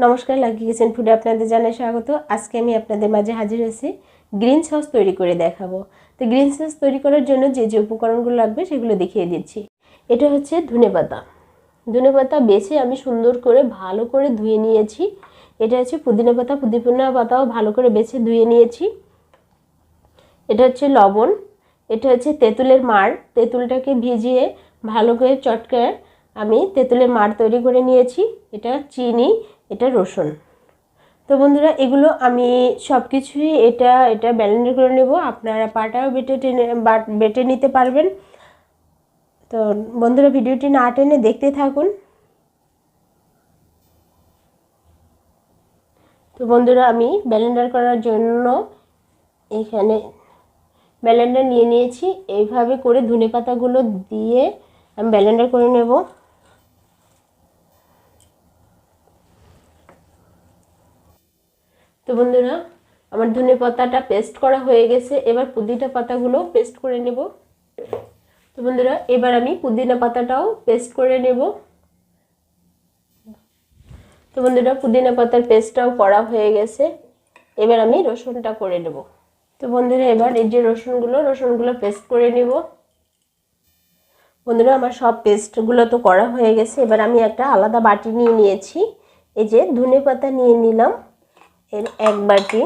নমস্কার, lucky kitchen ফুডে আপনাদের জানাই স্বাগত। আজকে আমি আপনাদের মাঝে হাজির হয়েছি গ্রিন সস তৈরি করে দেখাবো। তো গ্রিন সস তৈরি করার জন্য যে যে উপকরণগুলো লাগবে সেগুলো দেখিয়ে দিচ্ছি। এটা হচ্ছে ধনেপাতা। ধনেপাতা বেছে আমি সুন্দর করে ভালো করে ধুয়ে নিয়েছি। এটা হচ্ছে পুদিনা পাতা, পুদিনা পাতাও ভালো করে বেছে ধুয়ে নিয়েছি। এটা হচ্ছে লবণ। এটা হচ্ছে তেঁতুলের মাড়। তেঁতুলটাকে ভিজিয়ে ভালো করে চটকে আমি তেঁতুলের মাড় তৈরি করে নিয়েছি। এটা চিনি, এটা রসুন। তো বন্ধুরা, এগুলো আমি সব কিছুই এটা ব্লেন্ডার করে নেব। আপনারা পাটাও বেটে নিতে পারবেন। তো বন্ধুরা, ভিডিওটি না টেনে দেখতে থাকুন। তো বন্ধুরা, আমি ব্লেন্ডার করার জন্য এখানে ব্লেন্ডার নিয়ে নিয়েছি। এইভাবে করে ধনেপাতাগুলো দিয়ে আমি ব্লেন্ডার করে নেব। তো বন্ধুরা, আমার ধনেপাতাটা পেস্ট করা হয়ে গেছে। এবার পুদিনা পাতাগুলো পেস্ট করে নেব। তো বন্ধুরা, এবার আমি পুদিনা পাতাটাও পেস্ট করে নেব। তো বন্ধুরা, পুদিনা পাতার পেস্টটাও করা হয়ে গেছে। এবার আমি রসুনটা করে নেব। তো বন্ধুরা, এবার এই যে রসুনগুলো পেস্ট করে নেব। বন্ধুরা, আমার সব পেস্টগুলো তো করা হয়ে গেছে। এবার আমি একটা আলাদা বাটি নিয়ে নিয়েছি। এই যে ধনেপাতা নিয়ে নিলাম, এর এক বাটি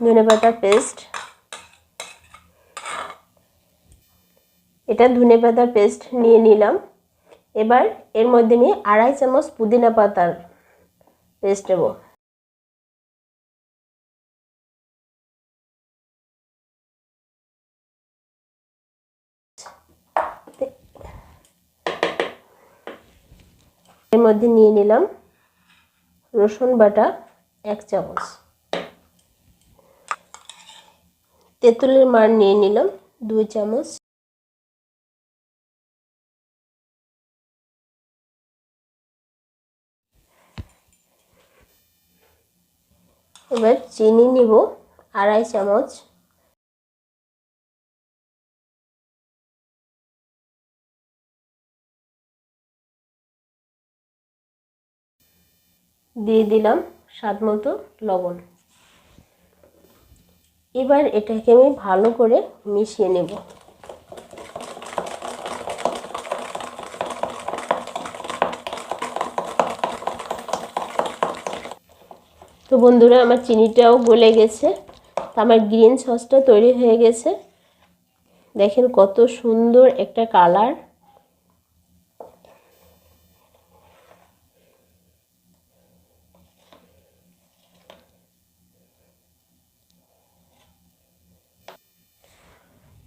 ধনেপাতা পেস্ট। এটা ধনেপাতার পেস্ট নিয়ে নিলাম। এবার এর মধ্যে নিয়ে 2.5 চামচ পুদিনা পাতার পেস্ট দেব। এর মধ্যে নিয়ে নিলাম রসুন বাটা 1 চামচ, তেঁতুলের মাড় নিয়ে নিলাম 2 চামচ, এবার চিনি নিব 2.5 চামচ, দিয়ে দিলাম স্বাদ মতো লবণ। এবার এটাকে আমি ভালো করে মিশিয়ে নেব। তো বন্ধুরা, আমার চিনিটাও গলে গেছে। তো আমার গ্রিন সসটা তৈরি হয়ে গেছে। দেখেন কত সুন্দর একটা কালার।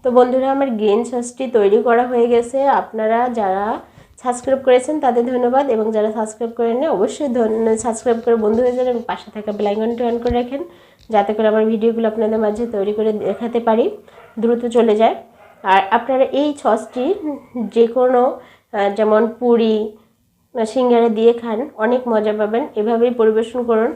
তো বন্ধুরা, আমার গ্রিন সসটি তৈরি করা হয়ে গেছে। আপনারা যারা সাবস্ক্রাইব করেছেন তাদের ধন্যবাদ, এবং যারা সাবস্ক্রাইব করেননি অবশ্যই সাবস্ক্রাইব করে বন্ধু হয়ে যান এবং পাশে থাকা বেল আইকনটি অন করে রাখেন, যাতে করে আমার ভিডিওগুলো আপনাদের মাঝে তৈরি করে দেখাতে পারি, দ্রুত চলে যায়। আর আপনারা এই সসটি যে কোনো যেমন পুরি, সিঙ্গারা দিয়ে খান, অনেক মজা পাবেন। এভাবেই পরিবেশন করুন।